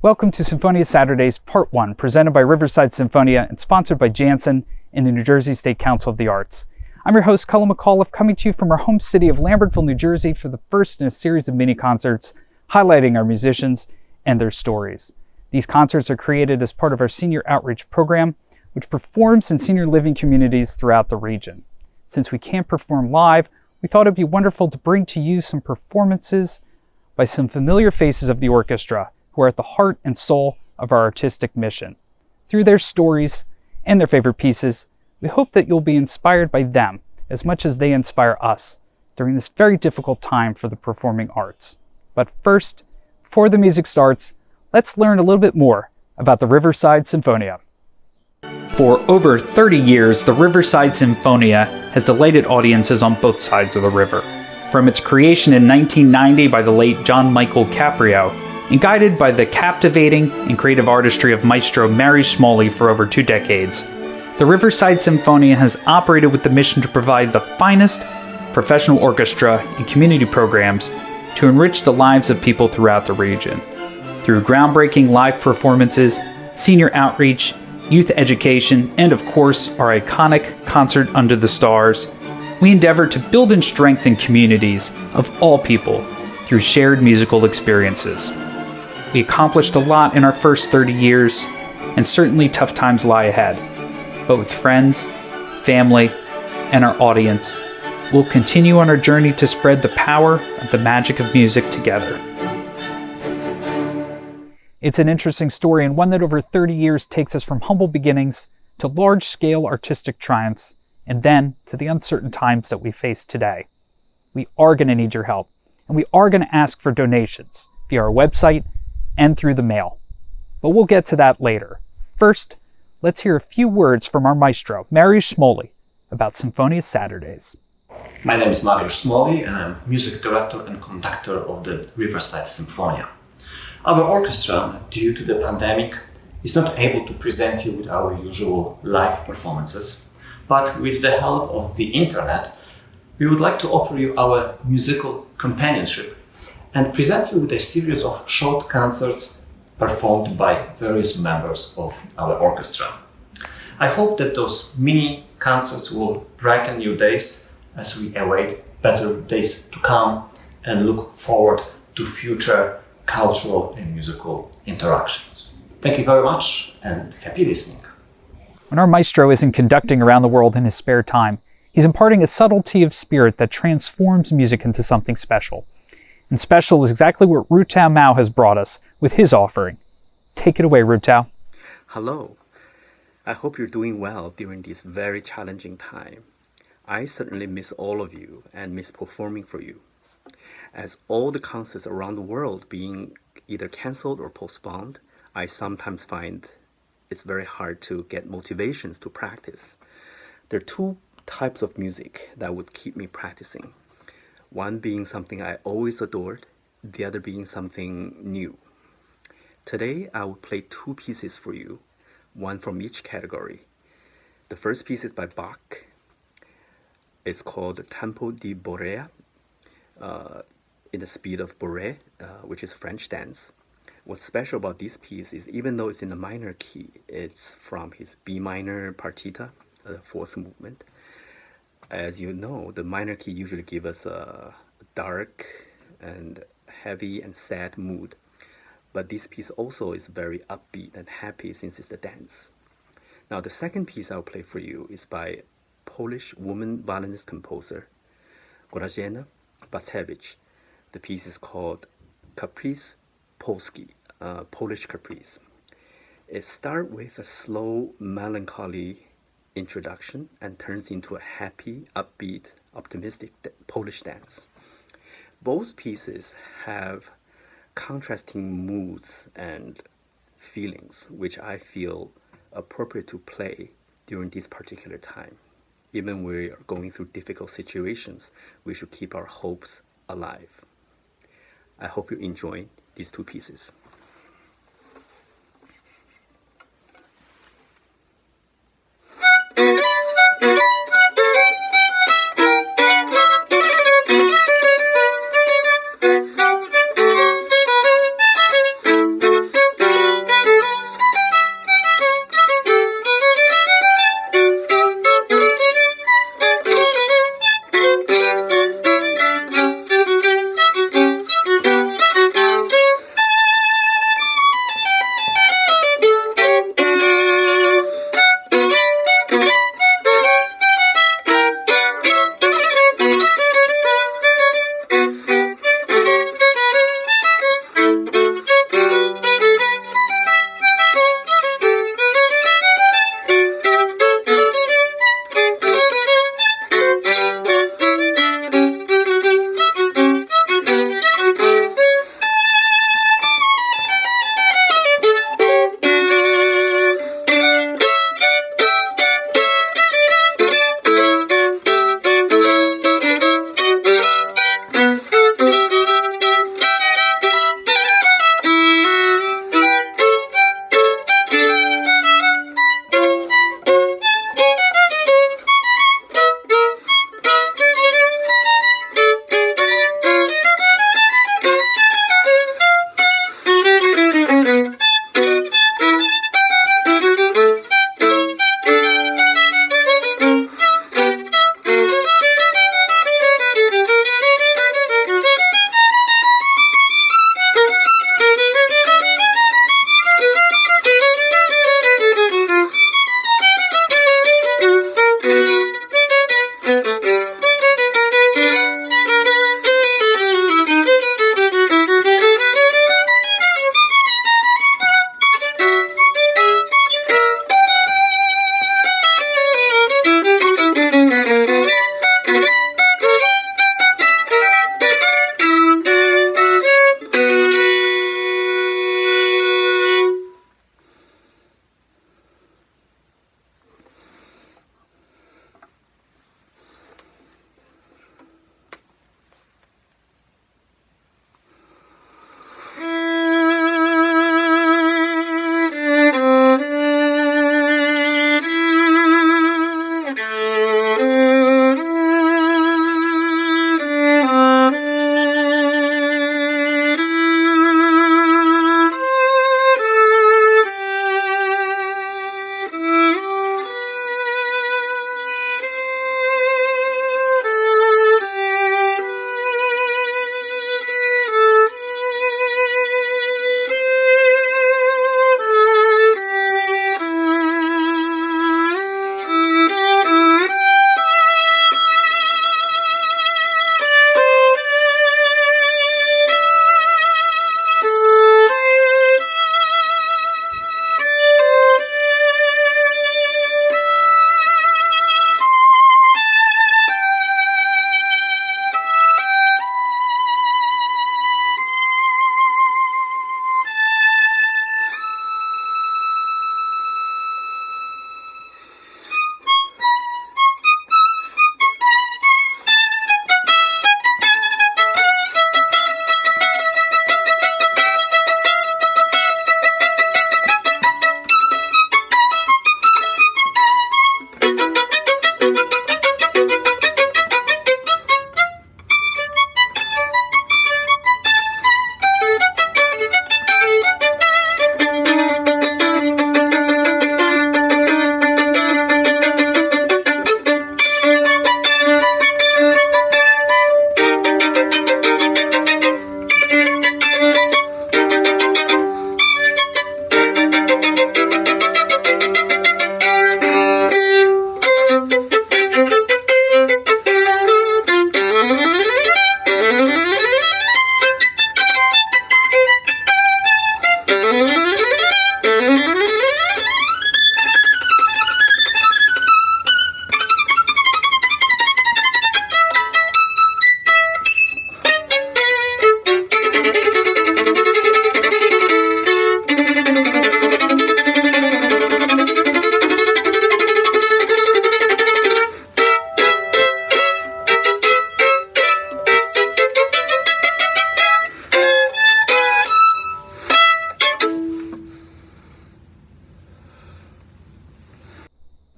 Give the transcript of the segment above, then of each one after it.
Welcome to Symphonia Saturdays Part 1, presented by Riverside Symphonia and sponsored by Janssen and the New Jersey State Council of the Arts. I'm your host, Cullen McAuliffe, coming to you from our home city of Lambertville, New Jersey for the first in a series of mini-concerts highlighting our musicians and their stories. These concerts are created as part of our senior outreach program, which performs in senior living communities throughout the region. Since we can't perform live, we thought it'd be wonderful to bring to you some performances by some familiar faces of the orchestra who are at the heart and soul of our artistic mission. Through their stories and their favorite pieces, we hope that you'll be inspired by them as much as they inspire us during this very difficult time for the performing arts. But first, before the music starts, let's learn a little bit more about the Riverside Symphonia. For over 30 years, the Riverside Symphonia has delighted audiences on both sides of the river. From its creation in 1990 by the late John Michael Caprio, and guided by the captivating and creative artistry of maestro Mary Smalley for over 2 decades, the Riverside Symphonia has operated with the mission to provide the finest professional orchestra and community programs to enrich the lives of people throughout the region. Through groundbreaking live performances, senior outreach, youth education, and of course, our iconic Concert Under the Stars, we endeavor to build and strengthen communities of all people through shared musical experiences. We accomplished a lot in our first 30 years, and certainly tough times lie ahead. But with friends, family, and our audience, we'll continue on our journey to spread the power of the magic of music together. It's an interesting story, and one that over 30 years takes us from humble beginnings to large-scale artistic triumphs, and then to the uncertain times that we face today. We are going to need your help, and we are going to ask for donations via our website and through the mail. But we'll get to that later. First, let's hear a few words from our maestro, Mariusz Smalley, about Symphonia Saturdays. My name is Mariusz Smalley, and I'm music director and conductor of the Riverside Symphonia. Our orchestra, due to the pandemic, is not able to present you with our usual live performances, but with the help of the internet, we would like to offer you our musical companionship and present you with a series of short concerts performed by various members of our orchestra. I hope that those mini concerts will brighten your days as we await better days to come and look forward to future cultural and musical interactions. Thank you very much and happy listening. When our maestro isn't conducting around the world in his spare time, he's imparting a subtlety of spirit that transforms music into something special. And special is exactly what Rutao Mao has brought us with his offering. Take it away, Rutao. Hello. I hope you're doing well during this very challenging time. I certainly miss all of you and miss performing for you. As all the concerts around the world being either cancelled or postponed, I sometimes find it's very hard to get motivations to practice. There are 2 types of music that would keep me practicing. One being something I always adored, the other being something new. Today, I will play 2 pieces for you, one from each category. The first piece is by Bach. It's called Tempo di Borea, in the speed of Bourrée, which is French dance. What's special about this piece is even though it's in the minor key, it's from his B minor partita, the 4th movement. As you know, the minor key usually gives us a dark and heavy and sad mood. But this piece also is very upbeat and happy since it's a dance. Now the second piece I'll play for you is by Polish woman violinist composer Grażyna Bacewicz. The piece is called Caprice Polski, Polish Caprice. It starts with a slow, melancholy introduction and turns into a happy, upbeat, optimistic Polish dance. Both pieces have contrasting moods and feelings, which I feel appropriate to play during this particular time. Even when we are going through difficult situations, we should keep our hopes alive. I hope you enjoy these 2 pieces.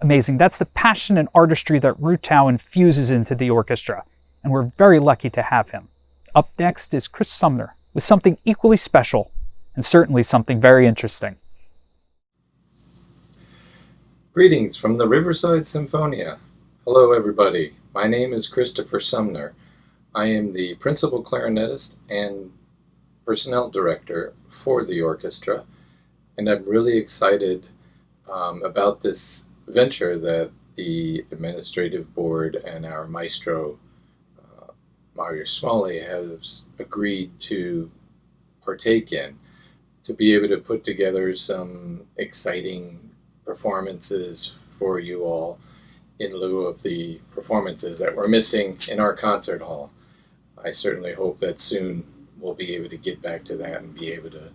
Amazing. That's the passion and artistry that Ru Tao infuses into the orchestra, and we're very lucky to have him. Up next is Chris Sumner with something equally special and certainly something very interesting. Greetings from the Riverside Symphonia. Hello everybody, my name is Christopher Sumner. I am the principal clarinetist and personnel director for the orchestra, and I'm really excited about this venture that the administrative board and our maestro, Mario Smalley, has agreed to partake in, to be able to put together some exciting performances for you all in lieu of the performances that we're missing in our concert hall. I certainly hope that soon we'll be able to get back to that and be able to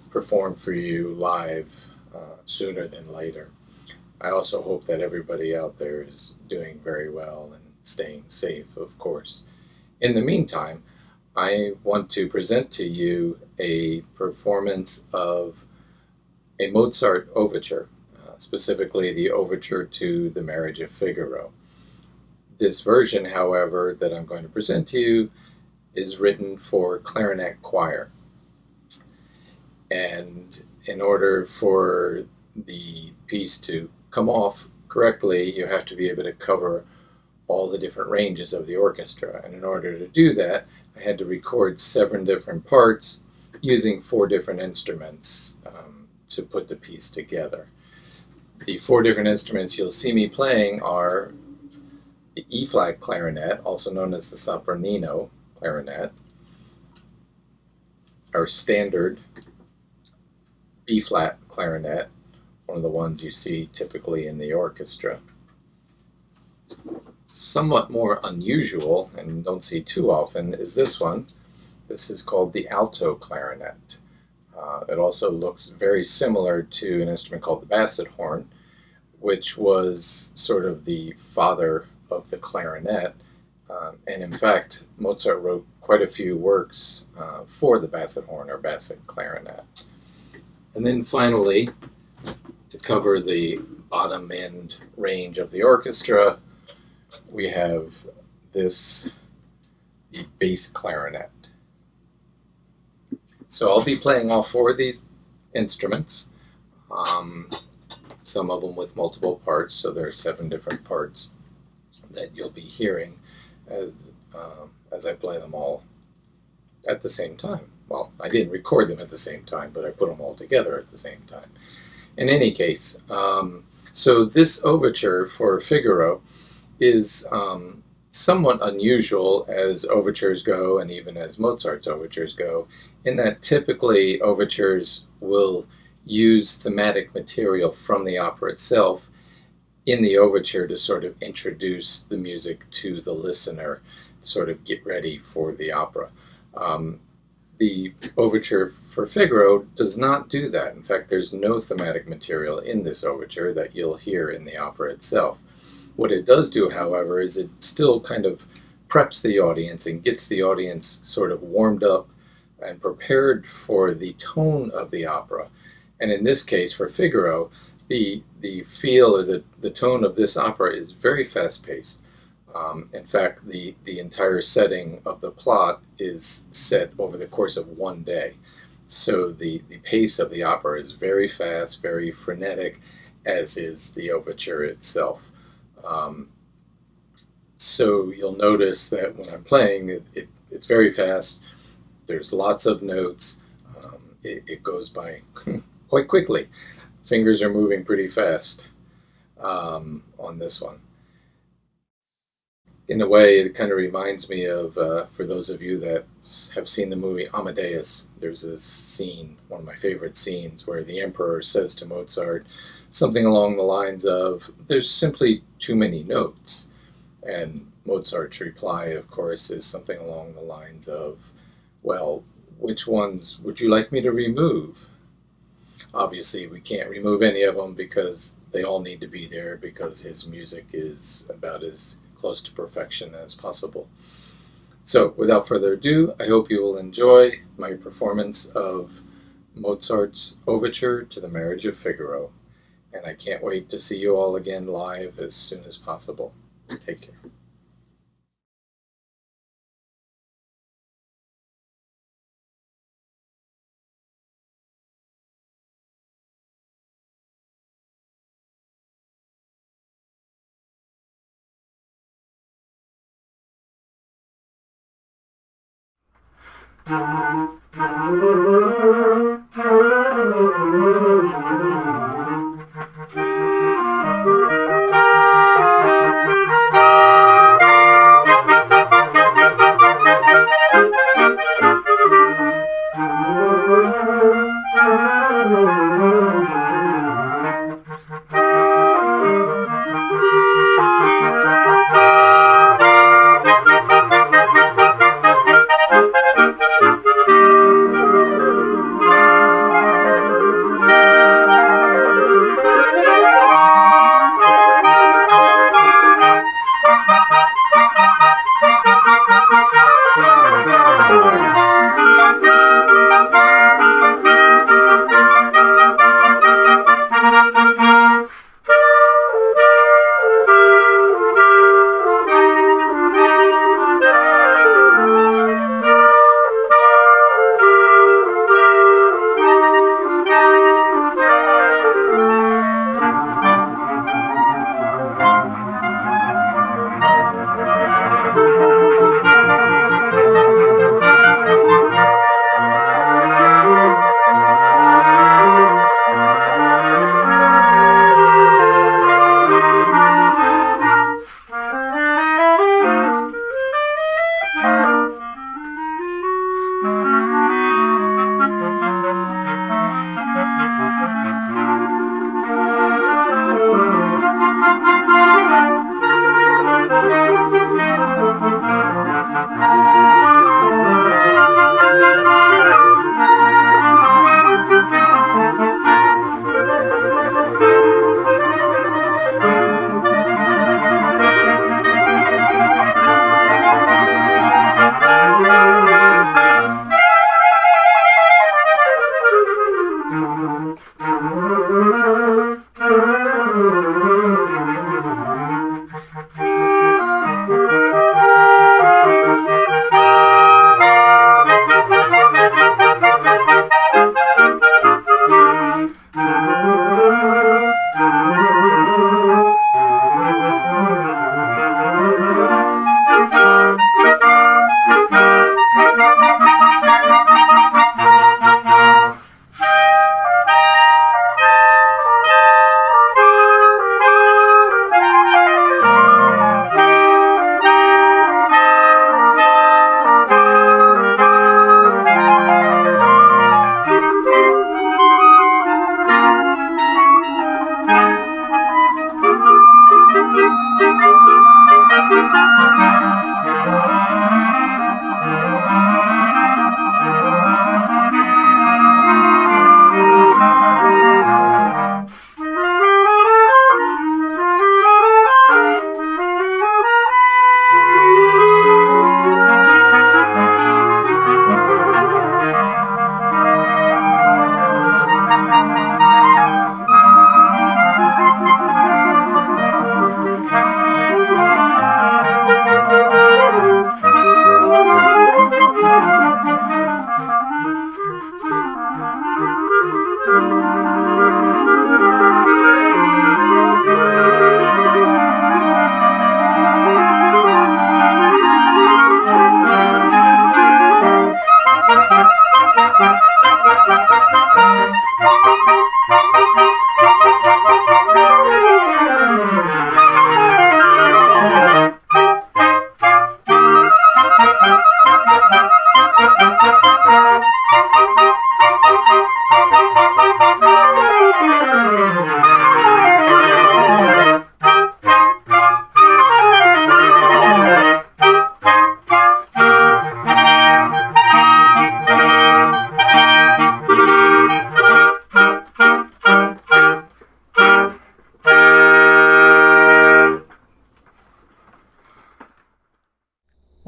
perform for you live sooner than later. I also hope that everybody out there is doing very well and staying safe, of course. In the meantime, I want to present to you a performance of a Mozart overture, specifically the overture to The Marriage of Figaro. This version, however, that I'm going to present to you is written for clarinet choir. And in order for the piece to come off correctly, you have to be able to cover all the different ranges of the orchestra. And in order to do that, I had to record 7 different parts using 4 different instruments to put the piece together. The 4 different instruments you'll see me playing are the E-flat clarinet, also known as the sopranino clarinet, our standard B-flat clarinet, one of the ones you see typically in the orchestra. Somewhat more unusual, and don't see too often, is this one. This is called the alto clarinet. It also looks very similar to an instrument called the basset horn, which was sort of the father of the clarinet. And in fact, Mozart wrote quite a few works for the basset horn or basset clarinet. And then finally, to cover the bottom end range of the orchestra, we have the bass clarinet. So I'll be playing all 4 of these instruments, some of them with multiple parts, so there are 7 different parts that you'll be hearing as I play them all at the same time. Well, I didn't record them at the same time, but I put them all together at the same time. In any case, so this overture for Figaro is somewhat unusual as overtures go, and even as Mozart's overtures go, in that typically overtures will use thematic material from the opera itself in the overture to sort of introduce the music to the listener, sort of get ready for the opera. The overture for Figaro does not do that. In fact, there's no thematic material in this overture that you'll hear in the opera itself. What it does do, however, is it still kind of preps the audience and gets the audience sort of warmed up and prepared for the tone of the opera. And in this case, for Figaro, the feel or the tone of this opera is very fast-paced. In fact, the entire setting of the plot is set over the course of one day. So the pace of the opera is very fast, very frenetic, as is the overture itself. So you'll notice that when I'm playing, it's very fast. There's lots of notes. It goes by quite quickly. Fingers are moving pretty fast on this one. In a way, it kind of reminds me of, for those of you that have seen the movie Amadeus, there's this scene, one of my favorite scenes, where the emperor says to Mozart something along the lines of, "There's simply too many notes." And Mozart's reply, of course, is something along the lines of, "Well, which ones would you like me to remove?" Obviously, we can't remove any of them because they all need to be there, because his music is about as close to perfection as possible. So, without further ado, I hope you will enjoy my performance of Mozart's Overture to the Marriage of Figaro. And I can't wait to see you all again live as soon as possible. Take care.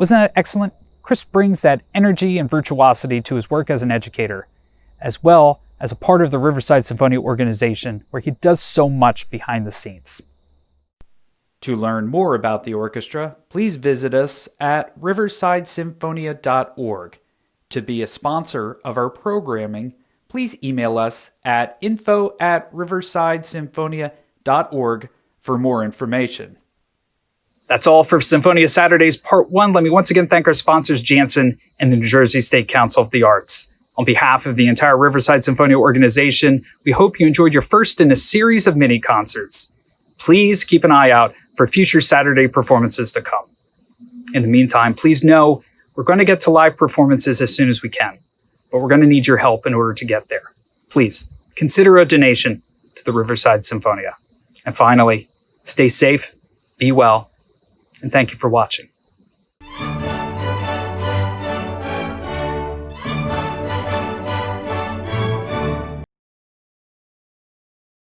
Wasn't that excellent? Chris brings that energy and virtuosity to his work as an educator, as well as a part of the Riverside Symphonia organization, where he does so much behind the scenes. To learn more about the orchestra, please visit us at riversidesymphonia.org. To be a sponsor of our programming, please email us at info@riversidesymphonia.org for more information. That's all for Symphonia Saturdays Part 1. Let me once again thank our sponsors, Janssen and the New Jersey State Council of the Arts. On behalf of the entire Riverside Symphonia organization, we hope you enjoyed your first in a series of mini concerts. Please keep an eye out for future Saturday performances to come. In the meantime, please know we're going to get to live performances as soon as we can, but we're going to need your help in order to get there. Please consider a donation to the Riverside Symphonia. And finally, stay safe, be well, and thank you for watching.